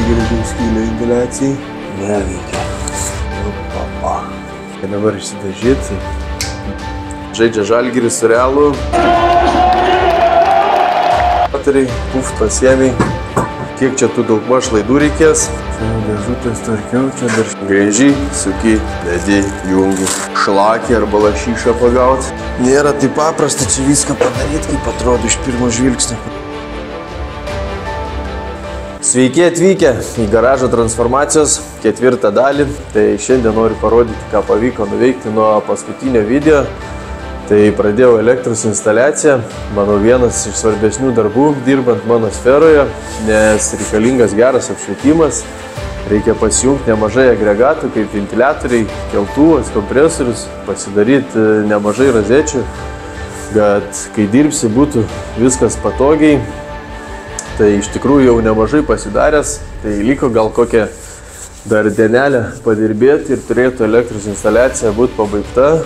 Įsigręžiau skylę ventiliacijai. Neveikia. Papa. Dabar išsidažyti. Žaidžia Žalgiris su Realu. Puf, pasiemiai. Kiek čia tų daugmaž laidų reikės? Čia dėžutės tarkiau, čia dar grėžį, suki, dedi, jungi. Šlakį arba lašyšą pagauti. Nėra taip paprasta čia viską padaryti, kaip atrodo iš pirmo žvilgsnio. Sveiki atvykę į garažo transformacijos 4. dalį. Tai šiandien noriu parodyti, ką pavyko nuveikti nuo paskutinio video. Tai pradėjau elektros instaliaciją, manau vienas iš svarbesnių darbų dirbant mano sferoje, nes reikalingas geras apšvietimas, reikia pasijungti nemažai agregatų kaip ventiliatoriai, keltuvas, kompresorius, pasidaryti nemažai rozečių, kad kai dirbsi būtų viskas patogiai. Tai iš tikrųjų jau nemažai pasidaręs, tai liko gal kokią dar dienelę padirbėti ir turėtų elektros instaliacija būti pabaigta.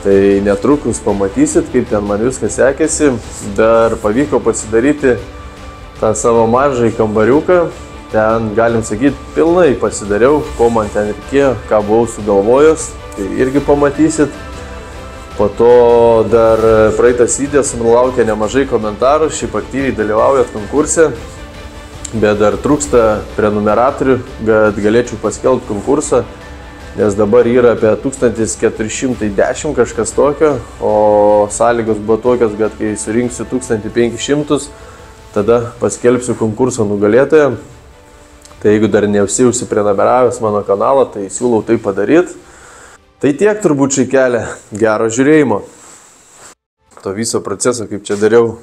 Tai netrukus pamatysit, kaip ten man viskas sekėsi. Dar pavyko pasidaryti tą savo mažai kambariuką. Ten, galim sakyti, pilnai pasidariau, ko man ten reikėjo, ką buvau sugalvojęs. Tai irgi pamatysit. Po to dar praeitas videos man laukia nemažai komentarų. Šiaip aktyviai dalyvaujat konkurse. Bet dar trūksta prenumeratorių, kad galėčiau paskelbti konkursą. Nes dabar yra apie 1410 kažkas tokio, o sąlygos buvo tokios, kad kai surinksiu 1500, tada paskelbsiu konkurso nugalėtoją. Tai jeigu dar neužsiprenumeravęs mano kanalą, tai siūlau tai padaryti. Tai tiek turbūt šį kelią, gero žiūrėjimo. To viso proceso, kaip čia dariau,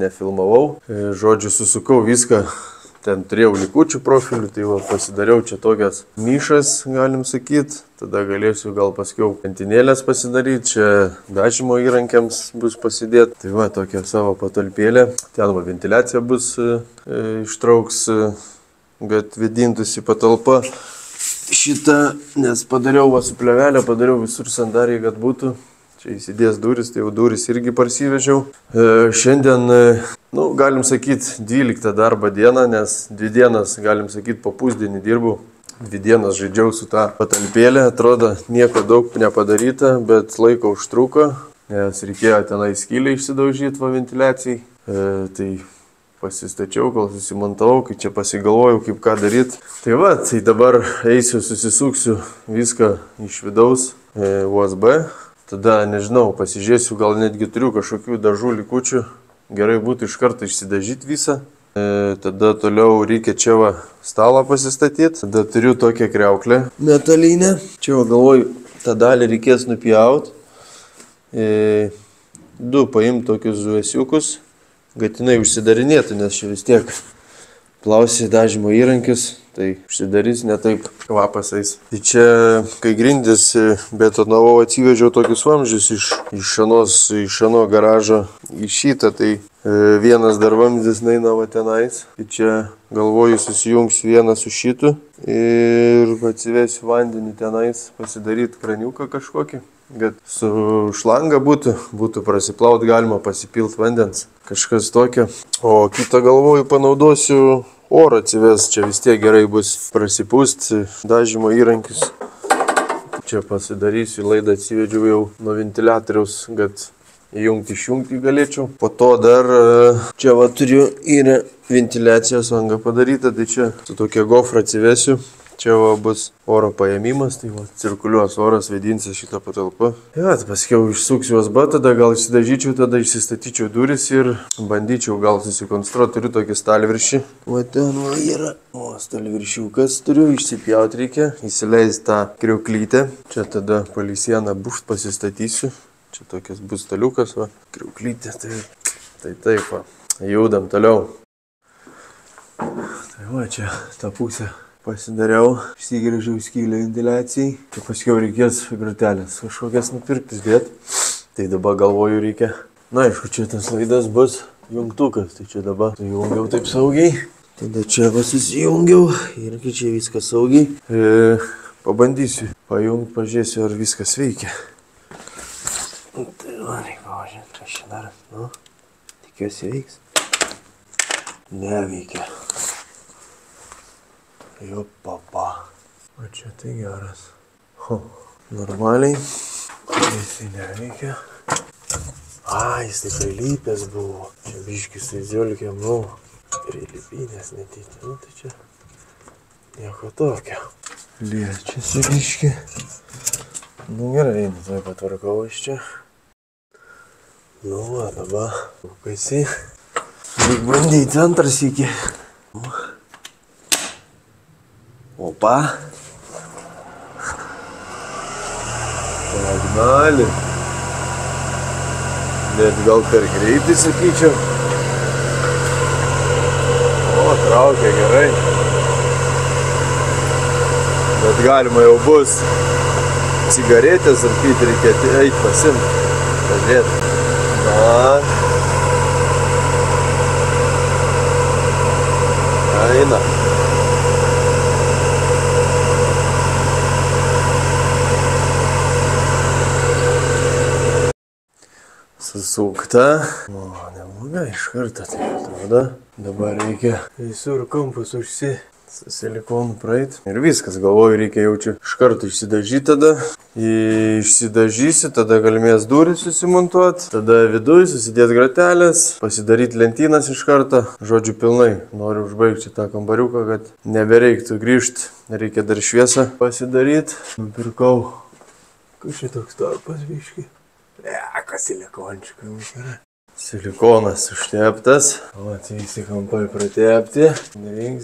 nefilmavau. Žodžiu, susukau viską. Ten turėjau likučių profilių, tai va, pasidariau čia tokias nišas, galim sakyti. Tada galėsiu gal paskiau lentinėlės pasidaryti, čia dažymo įrankiams bus pasidėti. Tai va, tokia savo patalpėlė. Ten va, ventiliacija bus ištrauks, kad vėdintųsi patalpa. Šitą, nes padariau va, su plevelė, padariau visur sandariai, kad būtų. Čia įsidės duris, tai jau duris irgi parsivežiau. Šiandien, galim sakyti, 12 darbo diena, nes 2 dienas, galim sakyti, po pusdienį dirbau. 2 dienas žaidžiau su tą patalpėlę, atrodo nieko daug nepadaryta, bet laiko užtruko, nes reikėjo tenai skylę išsidaužyti va ventiliacijai. Tai pasistačiau, kol susimontavau, kai čia pasigalvojau, kaip ką daryti. Tai va, tai dabar eisiu, susisuksiu viską iš vidaus USB. Tada, nežinau, pasižiūrėsiu, gal netgi turiu kažkokių dažų likučių. Gerai būtų iš karto išsidažyti visą. Tada toliau reikia čia va stalą pasistatyti. Tada turiu tokią kriauklę metalinę. Čia va galvoju, tą dalį reikės nupjauti. 2 paimti tokius zuesiukus. Gatinai užsidarinėtų, nes čia vis tiek plausi dažymo įrankius. Tai užsidarys ne taip kvapas eis. Tai čia, kai grindis betonavau, atsivežiau tokius vamzdžius iš šano garažo į šitą. Tai vienas dar vamzdis neina va tenais. Tai čia galvoju susijungsiu vieną su šitu ir atsivesiu vandenį tenais, pasidaryti kraniuką kažkokį. Kad su šlanga būtų prasiplaut galima, pasipilti vandens. Kažkas tokio. O kitą galvoju panaudosiu oro atsives, čia vis tiek gerai bus prasipūst dažymo įrankius. Čia pasidarysiu, laidą atsivedžiau jau nuo ventiliatoriaus, kad įjungti išjungti galėčiau. Po to dar čia va turiu ir ventiliacijos angą padarytą, tai čia su tokia gofra atsivesiu. Čia va bus oro paėmimas, tai va cirkuliuos oras, vėdinsis šitą patalpą. Ja, paskiau išsuksiu USB, tada gal išsidažyčiau, tada išsistatyčiau duris ir bandyčiau gal susikonstruoti. Turiu tokį stalviršį. Va ten va yra. O, stalviršiukas turiu, išsipjauti reikia, įsileisti tą kriauklytę. Čia tada palei sieną bušt pasistatysiu. Čia tokias bus staliukas, va, kriauklytė. Tai taip, va. Judam toliau. Tai va, čia tą pusę pasidariau, išsigręžiau skylę ventiliacijai. Tai paskiau reikės gratelės kažkokias nupirkti, dėti. Tai dabar galvoju reikia. Na, aišku, čia tas laidas bus jungtukas. Tai čia dabar sujungiau taip saugiai. Tada čia susijungiau. Irgi čia viskas saugiai. Pabandysiu pajungti, pažiūrėsiu, ar viskas veikia. Tai va, reikia pavažiuoti, kas čia dar. Nu, tikiuosi veiks. Neveikia. Jo papa. O čia tai geras. Normaliai. Jisai neveikia. Jis tai prilypęs buvo. Čia biškis tai ziolkiam buvo. Prilipinės netyti. Nu tai čia nieko tokio. Liečiasi biški. Nu gerai, tai patvarkau iš čia. Nu va, dabar kaisi. Reik bandyti antras iki. Opa. Pagnali. Net gal per greitai sakyčiau. O, traukia gerai. Bet galima jau bus cigaretės rūkyti, reikia eiti pasimti. Pažiūrėti. Na. Eina. Susukta. O, neblogai iš karto tai atrodo. Dabar reikia visur kampus su silikonu praeit. Ir viskas, galvoju, reikia jaučiu iš karto išsidažyti tada. Išsidažysi, tada galimės durys susimontuoti. Tada viduj susidėti gratelės, pasidaryti lentynas iš karto. Žodžiu, pilnai noriu užbaigti tą kambariuką, kad nebereiktų grįžti. Reikia dar šviesą pasidaryti. Nupirkau. Kas šitoks tarpas biški? Kas silikončikai yra. Silikonas užteptas. O, tai visi kampai pratepti.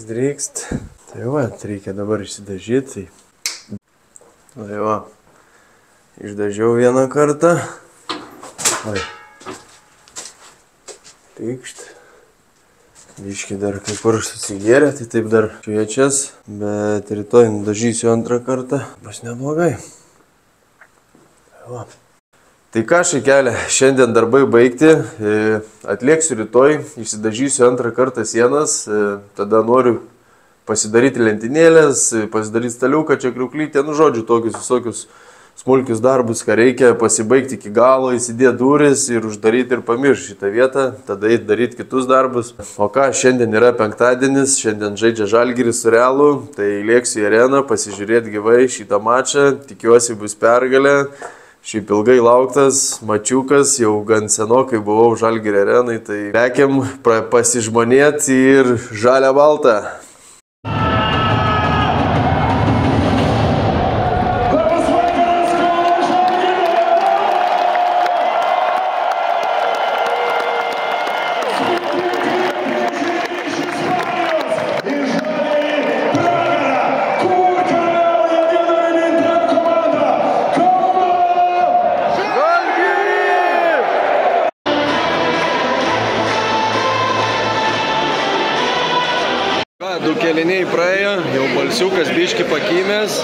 Drykst. Tai va, reikia dabar išsidažyti. Tai va, išdažiau vieną kartą. Oi. Tikšt. Biški dar kai kur susigėrė, tai taip dar šviečias. Bet rytoj nudažysiu antrą kartą. Bus neblogai. Tai va. Tai ką šakelė, šiandien darbai baigti, atlieksiu rytoj, išsidažysiu antrą kartą sienas, tada noriu pasidaryti lentynėlės, pasidaryti staliuką, čia kriuklytę, nu žodžiu, tokius visokius smulkius darbus, ką reikia pasibaigti iki galo, įsidėti duris ir uždaryti ir pamiršti šitą vietą, tada eiti daryti kitus darbus. O ką, šiandien yra penktadienis, šiandien žaidžia Žalgiris su Realu, tai lėksiu į areną, pasižiūrėti gyvai šitą mačą, tikiuosi bus pergalė. Šiaip ilgai lauktas mačiukas, jau gan senokai buvau Žalgirio arenai, tai lekiam pasižmonėti ir žalia balta. Du keliniai praėjo, jau balsiukas biški pakymės,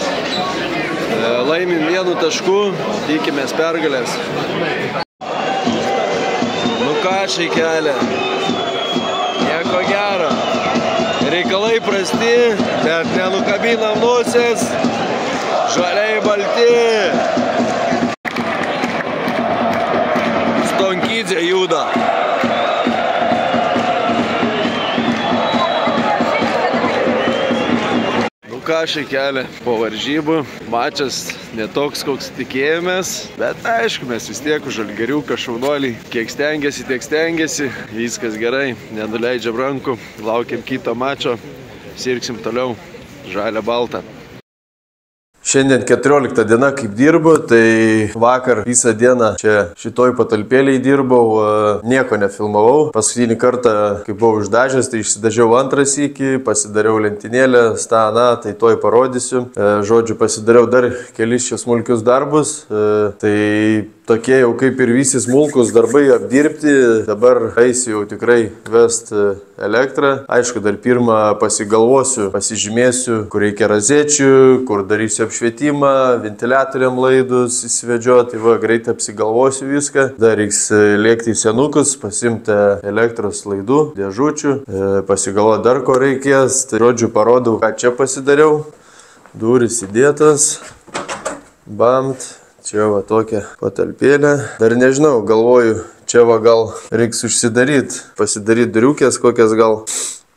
laimim 1 tašku, tikimės pergalės. Nu ką šakelė, nieko gero, reikalai prasti, bet nenukabinam nosies, žaliai balti. Stonkydė juda. Ką šakelė, po varžybų, mačas netoks, koks tikėjomės, bet aišku, mes vis tiek už žalgiriuką šaunuoliai, kiek stengiasi, tiek stengiasi, viskas gerai, nenuleidžiam rankų, laukiam kito mačo, sirgsim toliau, žalia balta. Šiandien 14 diena kaip dirbu, tai vakar visą dieną čia šitoj patalpėlėj dirbau, nieko nefilmavau. Paskutinį kartą, kai buvau išdažęs, tai išsidažiau antrą sykį, pasidariau lentynėlę, staną, tai toj parodysiu. Žodžiu, pasidariau dar kelis čia smulkius darbus, tai tokie jau kaip ir visi smulkus darbai apdirbti. Dabar eisiu jau tikrai vest elektrą. Aišku, dar pirmą pasigalvosiu, pasižymėsiu, kur reikia razečių, kur darysiu apšvietimą, ventiliatoriam laidus įsivedžioti. Va, greitai apsigalvosiu viską. Dar reiks lėkti į senukus, pasimti elektros laidų, dėžučių, pasigalvoti dar ko reikės. Tai žodžiu, parodau, ką čia pasidariau. Durys įdėtas, bamt. Čia va tokia patalpėlė. Dar nežinau, galvoju, čia va gal reiks užsidaryti, pasidaryti driukės kokias gal.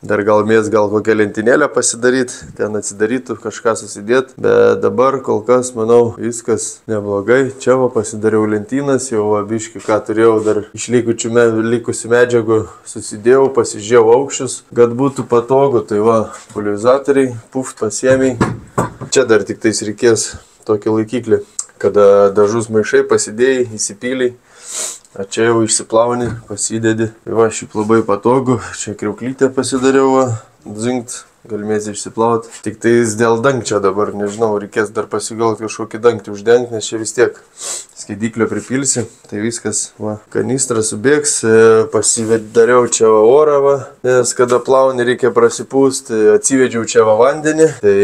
Dar gal kokią lentynėlę pasidaryti, ten atsidarytų, kažką susidėti. Bet dabar kol kas, manau, viskas neblogai. Čia va pasidariau lentynas, jau biški, ką turėjau dar iš likusių medžiagų susidėjau, pasižiūrėjau aukščius, kad būtų patogu. Tai va, pulverizatoriai, pasiėmiai. Čia dar tik tais reikės tokį laikiklį, kada dažus maišai pasidėjai, įsipyliai. O čia jau išsiplauni, pasidedi. Tai va, šiaip labai patogu. Čia kriauklytę pasidariau, dzingt, galimės išsiplauti. Tik tais dėl dangčio dabar, nežinau, reikės dar pasigalvoti kažkokį dangtį uždengti, nes čia vis tiek skaidiklio pripilsi. Tai viskas, va, kanistrą subėgs, pasidariau čia va orą, va, nes kada plauni reikia prasipūsti, atsivedžiau čia va vandenį, tai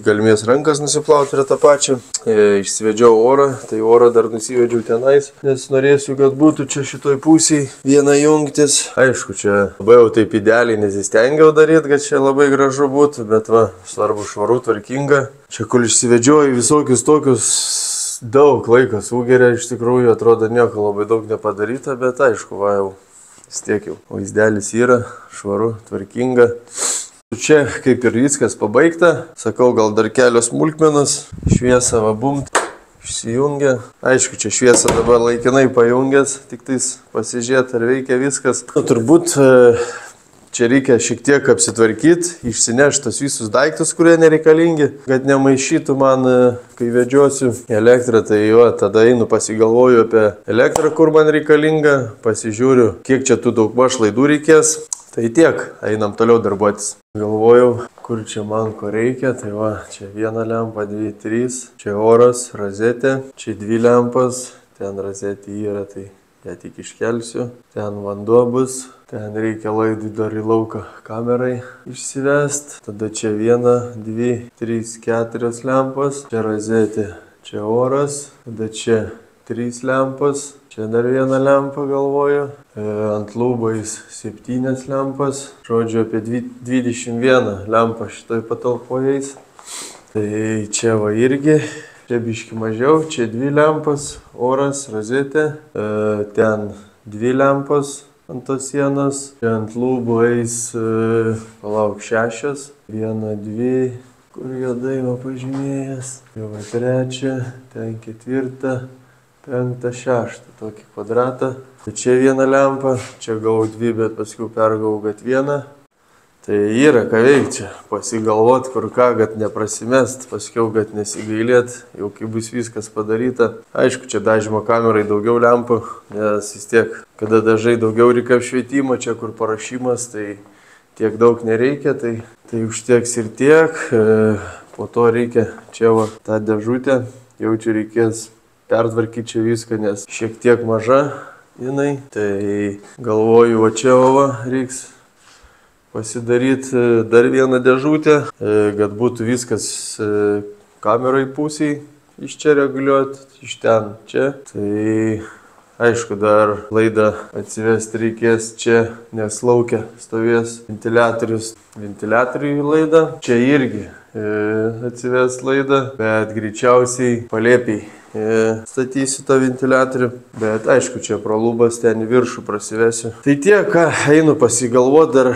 galimės rankas nusiplauti yra tą pačią. Išsivedžiau orą, tai orą dar nusivedžiau tenais, nes norėsiu, kad būtų čia šitoj pusėj viena jungtis. Aišku, čia labai jau taip idealiai nesistengiau daryti, kad čia labai gražu būtų, bet va, svarbu švaru, tvarkinga. Čia kol išsivedžioju visokius tokius, daug laiko sugeria, iš tikrųjų atrodo nieko labai daug nepadaryta, bet aišku, va jau vis tiek jau vaizdelis yra, švaru, tvarkinga. Čia kaip ir viskas pabaigta, sakau, gal dar kelios smulkmenos, šviesa va bumt, išsijungia. Aišku, čia šviesa dabar laikinai pajungęs, tik tais pasižiūrėti, ar veikia viskas. Turbūt čia reikia šiek tiek apsitvarkyti, išsinešti tos visus daiktus, kurie nereikalingi, kad nemaišytų man, kai vedžiosiu elektrą. Tai jo, tada einu pasigalvoju apie elektrą, kur man reikalinga, pasižiūriu, kiek čia tų daugmaž laidų reikės. Tai tiek, einam toliau darbuotis. Galvojau, kur čia man ko reikia, tai va, čia viena lempa, 2, 3, čia oras, rozetė, čia 2 lempas, ten rozetė yra, tai ją tik iškelsiu, ten vanduo bus. Ten reikia laidų dar į lauką kamerai išsivest. Tada čia 1, 2, 3, 4 lempas. Čia rozetė, čia oras. Tada čia 3 lempas. Čia dar 1 lempa galvoju. Ant lubais 7 lempas. Žodžiu, apie 21 lempą šitoj patalpojais. Tai čia va irgi. Čia biški mažiau. Čia 2 lempas. Oras, rozetė. Ten 2 lempas. Ant tos sienos, čia ant lubų eis, palauk, 6, 1, 2, kur juodai va pažymėjęs, jau 3, ten 4, 5, 6, tokį kvadratą. Čia 1 lempa, čia gavau 2, bet paskui pergavau, kad 1. Tai yra ką veikti čia, pasigalvot kur ką, kad neprasimest, paskiau, kad nesigailėt, jau kai bus viskas padaryta. Aišku, čia dažymo kamerai daugiau lempų, nes vis tiek, kada dažai daugiau reikia apšvietimo, čia kur parašymas, tai tiek daug nereikia, tai užteks ir tiek. Po to reikia čia va tą dėžutę, jau čia reikės pertvarkyti čia viską, nes šiek tiek maža jinai. Tai galvoju, va čia va reiks pasidaryti dar vieną dėžutę, kad būtų viskas kamerai pusiai iš čia reguliuoti, iš ten čia. Tai aišku, dar laidą atsivesti reikės čia, nes laukia stovės ventiliatoriui laidą. Čia irgi atsives laidą, bet greičiausiai palėpiai statysiu tą ventiliatorių, bet aišku, čia pro lubas ten į viršų prasivesiu. Tai tiek, ką einu pasigalvoti dar,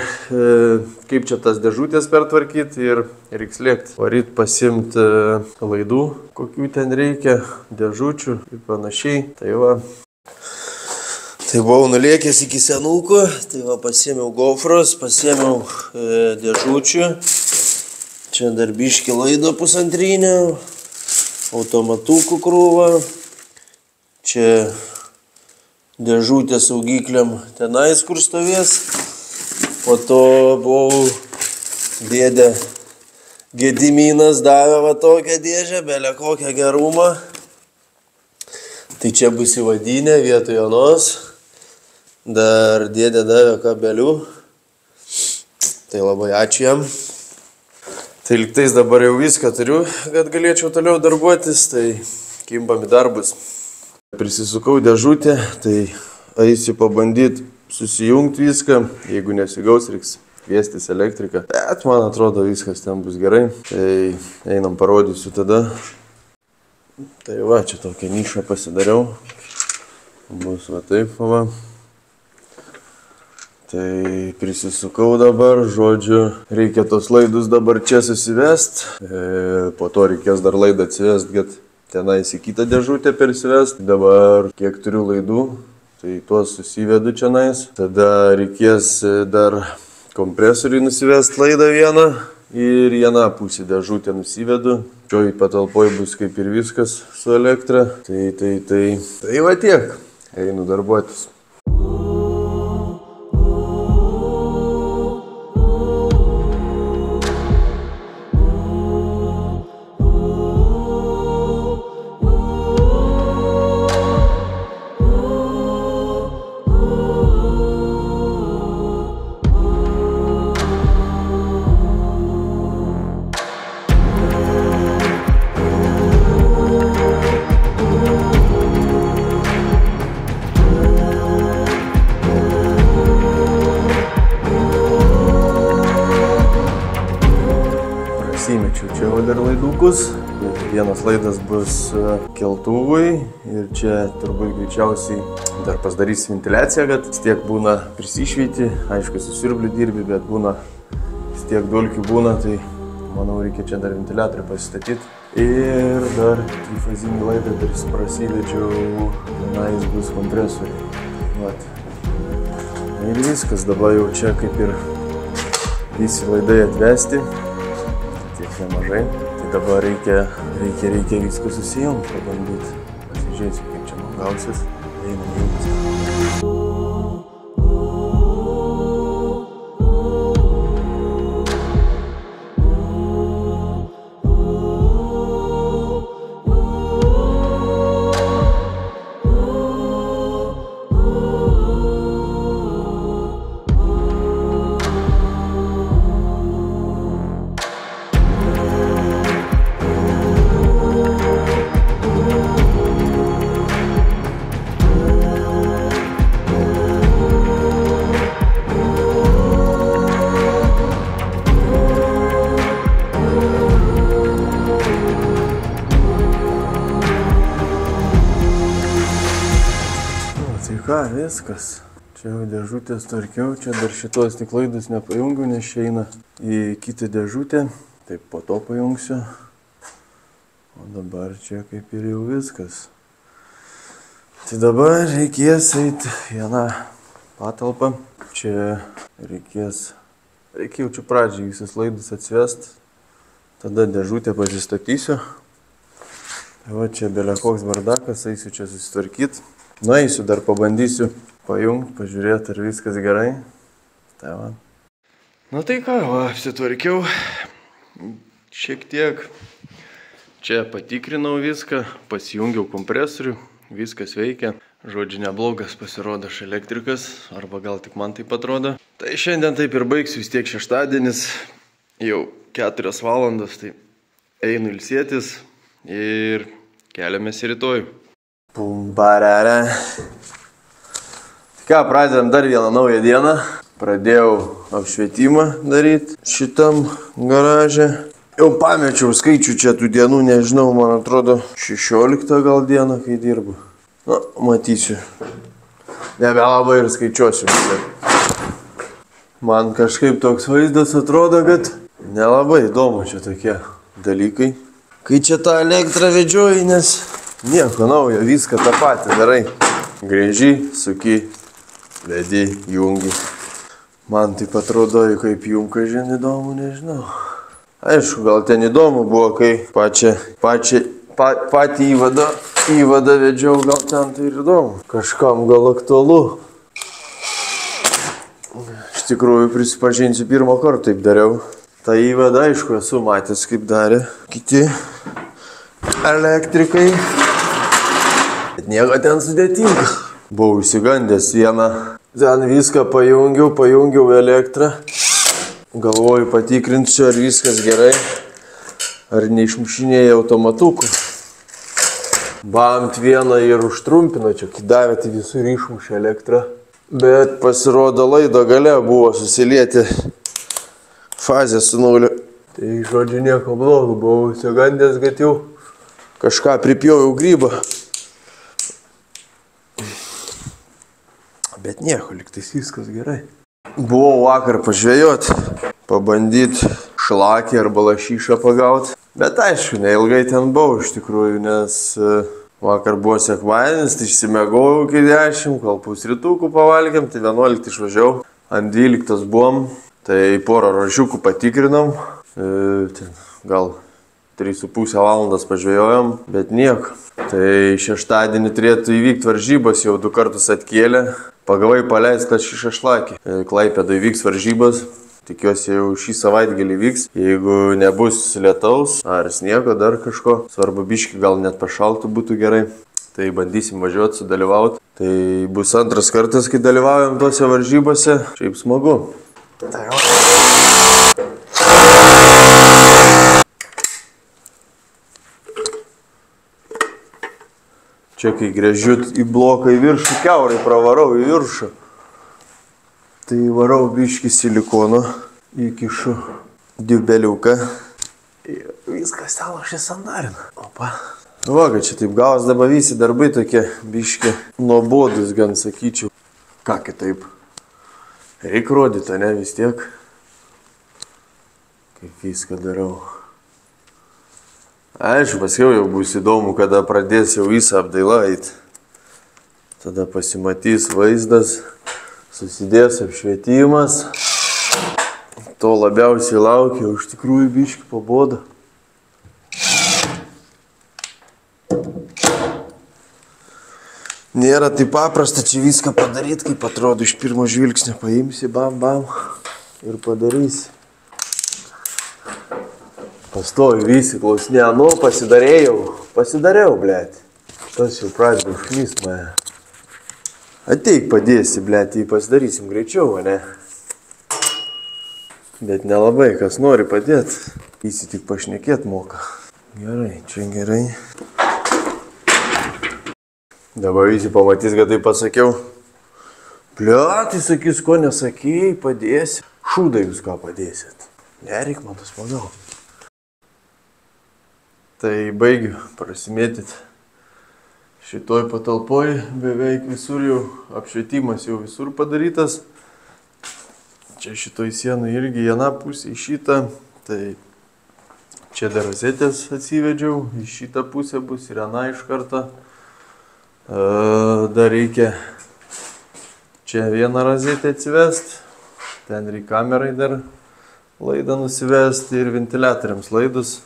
kaip čia tas dėžutės pertvarkyti ir reiks lėkti. Varyt pasimti laidų, kokių ten reikia, dėžučių ir panašiai. Tai va. Tai buvau nulėkęs iki senūko, tai va pasiėmiau gofrus, pasiėmiau dėžučių. Čia dar biški laido pusantrinę. Automatukų krūvą, čia dėžutė saugikliam tenais, kur stovės. Po to buvau dėdė Gediminas davė va tokią dėžę, belė kokią gerumą. Tai čia bus įvadinė vietoj anos. Dar dėdė davė kabelių. Tai labai ačiū jam. Tai liktais dabar jau viską turiu, kad galėčiau toliau darbuotis, tai kimbam į darbus. Prisisukau dėžutę, tai eisiu pabandyti susijungti viską. Jeigu nesigaus, reiks kviestis elektriką. Bet man atrodo viskas ten bus gerai. Tai einam parodysiu tada. Tai va, čia tokią nišą pasidariau. Bus va taip, va. Tai prisisukau dabar, žodžiu, reikia tos laidus dabar čia susivest, po to reikės dar laidą atsivest, kad tenais į kitą dėžutę persivest. Dabar kiek turiu laidų, tai tuos susivedu čionais. Tada reikės dar kompresoriui nusivest laidą vieną ir vieną pusį dėžutę nusivedu. Čioj patalpoj bus kaip ir viskas su elektra. Tai va tiek, einu darbuotis. Įmečiau čia dar laidukus. Vienas laidas bus keltuvui ir čia turbūt greičiausiai dar pasidarys ventiliaciją, kad vis tiek būna prisišveiti. Aišku, su siurbliu dirbi, bet būna vis tiek dulkių būna, tai manau reikia čia dar ventiliatorių pasistatyti. Ir dar trifazinį laidą dar prasivedžiau, tenais bus kompresoriai. Vat. Ir viskas, dabar jau čia kaip ir visi laidai atvesti. Nemažai, tai dabar reikia viską susijungti, pabandyti. Pasižiūrėsiu, kaip čia man gausis. Einam jungtis. Ką, viskas. Čia jau dėžutės tvarkiau, čia dar šitos tik laidus nepajungiu, nes čia eina į kitą dėžutę. Taip po to pajungsiu. O dabar čia kaip ir jau viskas. Tai dabar reikės eiti vieną patalpą. Čia reikia jau čia pradžiai visus laidus atsivest. Tada dėžutę pasistatysiu. Tai va čia belia koks bardakas, eisiu čia susitvarkyti. Nueisiu, dar pabandysiu pajungti, pažiūrėti, ar viskas gerai. Tai va. Na tai ką, va, apsitvarkiau. Šiek tiek. Čia patikrinau viską, pasijungiau kompresorių, viskas veikia. Žodžiu, neblogas pasirodo elektrikas, arba gal tik man taip atrodo. Tai šiandien taip ir baigsiu, vis tiek šeštadienis, jau 4 valandos, tai einu ilsėtis ir keliamės į rytojų. Pumbarara. Ką, pradedam dar vieną naują dieną. Pradėjau apšvietimą daryti šitam garaže. Jau pamečiau skaičių čia tų dienų, nežinau, man atrodo 16 gal dieną, kai dirbu. Na, matysiu. Nebelabai ir skaičiuosiu. Man kažkaip toks vaizdas atrodo, kad nelabai įdomu čia tokie dalykai. Kai čia tą elektrą vedžioji, nes nieko naujo, viską tą patį darai. Grieži, suki, vedi, jungi. Man taip atrodo, kaip junka, žin, įdomu, nežinau. Aišku, gal ten įdomu buvo, kai patį įvadą vedžiau, gal ten tai ir įdomu. Kažkam gal aktualu. Iš tikrųjų, prisipažinsiu, pirmą kartą taip dariau. Ta įvadą, aišku, esu matęs, kaip darė kiti elektrikai. Bet nieko ten sudėtinga. Buvau įsigandęs vieną. Ten viską pajungiau elektrą. Galvoju patikrinsiu, ar viskas gerai. Ar neišmušinėja automatukų. Bamt vieną ir užtrumpino, čia kai davė, tai visur išmušė elektrą. Bet pasirodo laido gale buvo susilieti fazė su nuliu. Tai žodžiu nieko blogo, buvau įsigandęs, kad jau kažką pripjoviau grybą. Bet nieko, liktais viskas gerai. Buvau vakar pažvejot, pabandyt šlakį arba lašyšą pagaut. Bet aišku, neilgai ten buvau iš tikrųjų, nes vakar buvo sekmadienis, tai išsimegojau iki 10, kol pusrytukų pavalgėm, tai 11 išvažiavau, ant 12 buvom, tai porą rožiukų patikrinom, gal 3,5 valandas pažvejojom, bet nieko. Tai šeštadienį turėtų įvykti varžybos, jau 2 kartus atkėlė. Pagavai paleist lašišą šlakį. Klaipėdoje vyks varžybos, tikiuosi jau šį savaitgalį vyks. Jeigu nebus lietaus ar sniego, dar kažko, svarbu biškį gal net pašaltų būtų gerai. Tai bandysim važiuoti, sudalyvauti. Tai bus antras kartas, kai dalyvaujam tose varžybose. Šiaip smagu. Tai jau. Čia kai grėžiu į bloką į viršų, kiaurai pravarau į viršų. Tai varau biškį silikono, įkišu dubeliuką. Ir viskas ten aš įsandarina. Opa. Va, kad čia taip gavas dabar visi darbai tokie biškį nuobodus, gan sakyčiau. Ką kitaip? Reik rodyti, ne vis tiek. Kaip viską darau. Aišku, paskiau jau bus įdomu, kada pradės jau visą apdailą eit. Tada pasimatys vaizdas, susidės apšvietimas. To labiausiai laukiu, iš tikrųjų biškį paboda. Nėra taip paprasta čia viską padaryti, kaip atrodo iš pirmo žvilgsnio. Paimsi, bam, bam ir padarysi. Pastovi visi klausinė, nu pasidariau, blėt. Tas jau pradėjo užklyst mane. Ateik padėsi, blėt, jį pasidarysim greičiau, ne? Bet nelabai, kas nori padėti. Visi tik pašnekėt moka. Gerai, čia gerai. Dabar visi pamatys, kad tai pasakiau. Blėt, tai sakys, ko nesakėjai, padėsi. Šūdai jūs ką padėsit. Nereik man tas pagau. Tai baigiu prasimėtit. Šitoj patalpoj beveik visur jau apšvietimas jau visur padarytas. Čia šitoj sienai irgi viena pusė į šitą. Tai čia dar rozetės atsivedžiau. Į šitą pusę bus ir viena iš karto. Dar reikia čia vieną rozetę atsivest. Ten reikia kamerai dar laidą nusivesti ir ventiliatoriams laidus.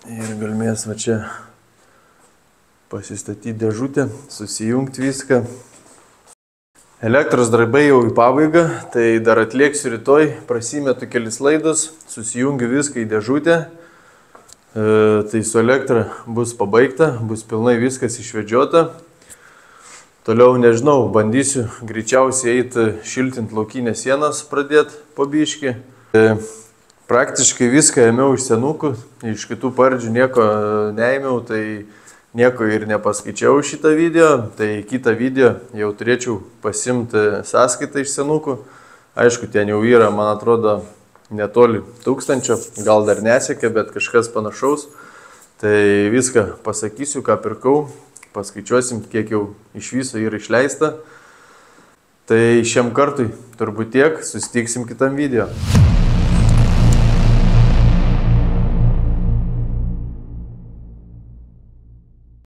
Ir galmės va čia pasistatyti dėžutę, susijungti viską. Elektros darbai jau į pabaigą, tai dar atlieksiu rytoj, prasimetu kelis laidus, susijungiu viską į dėžutę. Tai su elektra bus pabaigta, bus pilnai viskas išvedžiota. Toliau nežinau, bandysiu greičiausiai eiti šiltint laukinės sienas, pradėti po biškį. Praktiškai viską ėmiau iš senukų, iš kitų pardžių nieko neėmiau, tai nieko ir nepaskaičiau šitą video. Tai kitą video jau turėčiau pasimti sąskaitą iš senukų. Aišku, ten jau yra, man atrodo, netoli 1000, gal dar nesiekia, bet kažkas panašaus. Tai viską pasakysiu, ką pirkau, paskaičiuosim, kiek jau iš viso yra išleista. Tai šiam kartui turbūt tiek, susitiksim kitam video.